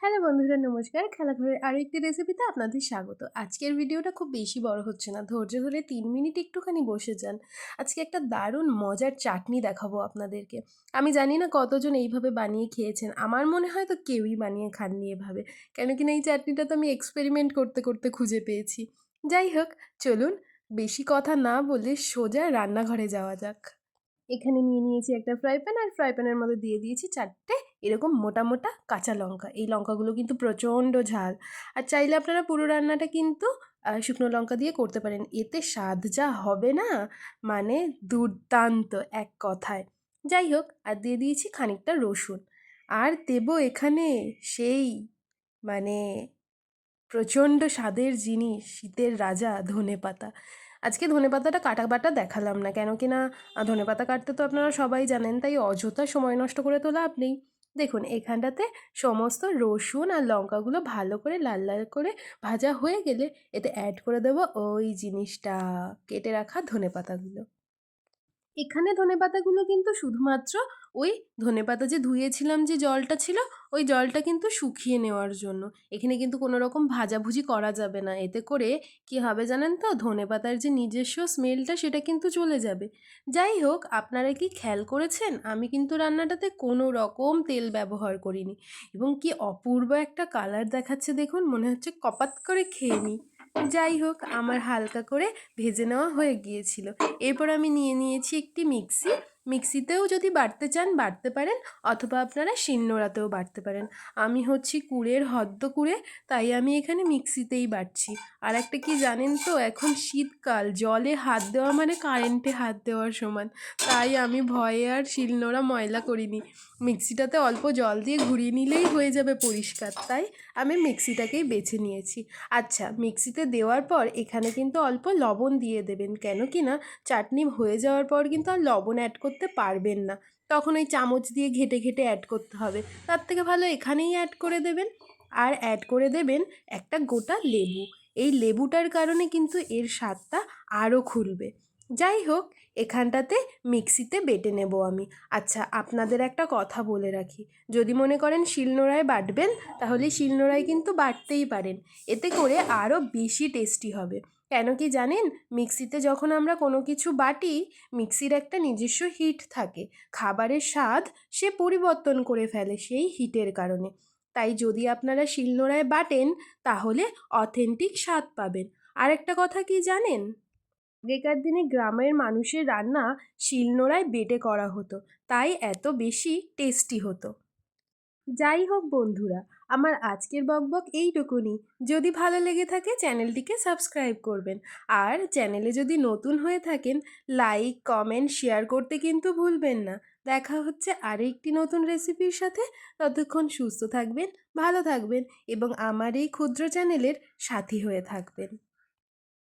Hello বন্ধুরা, নমস্কার। খেলাঘরের আরও একটি রেসিপিতে আপনাদের স্বাগত। আজকের ভিডিওটা খুব বেশি বড় হচ্ছে না, ধৈর্য ধরে ৩ মিনিট একটুখানি বসে যান। আজকে একটা দারুণ মজার চাটনি দেখাবো আপনাদেরকে। আমি জানি না কতজন এইভাবে বানিয়ে খেয়েছেন, আমার মনে হয় তো কেউই বানিয়ে খাননি এভাবে। কেন কিনা এই চাটনিটা তো আমি এক্সপেরিমেন্ট করতে করতে খুঁজে পেয়েছি। যাই হোক, চলুন বেশি কথা না বলে সোজা রান্নাঘরে যাওয়া যাক। এখানে নিয়ে নিয়েছি একটা ফ্রাই প্যান, আর ফ্রাই প্যানের মধ্যে দিয়ে দিয়েছি 4টে এরকম মোটা মোটা কাঁচা লঙ্কা। এই লঙ্কাগুলো কিন্তু প্রচণ্ড ঝাল, আর চাইলে আপনারা পুরো রান্নাটা কিন্তু শুকনো লঙ্কা দিয়ে করতে পারেন। এতে স্বাদ যা হবে না, মানে দুর্দান্ত এক কথায়। যাই হোক, আর দিয়ে দিয়েছি খানিকটা রসুন, আর দেবো এখানে সেই মানে প্রচণ্ড স্বাদের জিনিস, শীতের রাজা ধনেপাতা। আজকে ধনেপাতাটা কাটা বাটা দেখালাম না, কেন কি না ধনেপাতা কাটতে তো আপনারা সবাই জানেন, তাই অযথা সময় নষ্ট করে তো লাভ নেই। দেখুন এখানটাতে সমস্ত রসুন আর লঙ্কাগুলো ভালো করে লাল লাল করে ভাজা হয়ে গেলে এতে অ্যাড করে দেবো ওই জিনিসটা, কেটে রাখা ধনেপাতাগুলো। এখানে ধনেপাতাগুলো কিন্তু শুধুমাত্র ওই ধনেপাতা যে ধুয়েছিলাম যে জলটা ছিল, ওই জলটা কিন্তু শুকিয়ে নেওয়ার জন্য। এখানে কিন্তু কোনো রকম ভাজাভুজি করা যাবে না, এতে করে কি হবে জানেন তো, ধনেপাতার যে নিজস্ব স্মেলটা সেটা কিন্তু চলে যাবে। যাই হোক, আপনারা কি খেয়াল করেছেন আমি কিন্তু রান্নাটাতে কোনো রকম তেল ব্যবহার করিনি, এবং কি অপূর্ব একটা কালার দেখাচ্ছে দেখুন, মনে হচ্ছে কপাত করে খেয়ে নিই। যাই হোক, আমার হালকা করে ভেজে নেওয়া হয়ে গিয়েছিল। এরপর আমি নিয়ে নিয়েছি একটি মিক্সি। মিক্সিতেও যদি বাটতে চান বাটতে পারেন, অথবা আপনারা শিলনোড়াতেও বাটতে পারেন। আমি হচ্ছি কুড়ের হদ্দ কুড়ে, তাই আমি এখানে মিক্সিতেই বাটছি। আর একটা কি জানেন তো, এখন শীতকাল, জলে হাত দেওয়া মানে কারেন্টে হাত দেওয়ার সমান, তাই আমি ভয়ে আর শিলনোড়া ময়লা করিনি। মিক্সিটাতে অল্প জল দিয়ে ঘুরিয়ে নিলেই হয়ে যাবে পরিষ্কার, তাই আমি মিক্সিটাকেই বেছে নিয়েছি। আচ্ছা, মিক্সিতে দেওয়ার পর এখানে কিন্তু অল্প লবণ দিয়ে দেবেন, কেন কি না চাটনি হয়ে যাওয়ার পর কিন্তু আর লবণ অ্যাড করতে পারবেন না, তখন ওই চামচ দিয়ে ঘেটে ঘেটে অ্যাড করতে হবে। তার থেকে ভালো এখানেই অ্যাড করে দেবেন। আর অ্যাড করে দেবেন একটা গোটা লেবু। এই লেবুটার কারণে কিন্তু এর স্বাদটা আরও খুলবে। যাই হোক, এখানটাতে মিক্সিতে বেটে নেব আমি। আচ্ছা, আপনাদের একটা কথা বলে রাখি, যদি মনে করেন শিলনোড়ায় বাটবেন, তাহলে শিলনোড়ায় কিন্তু বাটতেই পারেন, এতে করে আরও বেশি টেস্টি হবে। কেন কি জানেন, মিক্সিতে যখন আমরা কোনো কিছু বাটি, মিক্সির একটা নিজস্ব হিট থাকে, খাবারের স্বাদ সে পরিবর্তন করে ফেলে সেই হিটের কারণে। তাই যদি আপনারা শিলনোড়ায় বাটেন, তাহলে অথেন্টিক স্বাদ পাবেন। আর একটা কথা কি জানেন, আগেকার দিনে গ্রামের মানুষের রান্না শিলনোড়ায় বেটে করা হতো, তাই এত বেশি টেস্টি হতো। যাই হোক বন্ধুরা, আমার আজকের বকবক এইটুকুনি। যদি ভালো লেগে থাকে চ্যানেলটিকে সাবস্ক্রাইব করবেন, আর চ্যানেলে যদি নতুন হয়ে থাকেন লাইক কমেন্ট শেয়ার করতে কিন্তু ভুলবেন না। দেখা হচ্ছে আরেকটি নতুন রেসিপির সাথে। ততক্ষণ সুস্থ থাকবেন, ভালো থাকবেন, এবং আমার এই ক্ষুদ্র চ্যানেলের সাথী হয়ে থাকবেন।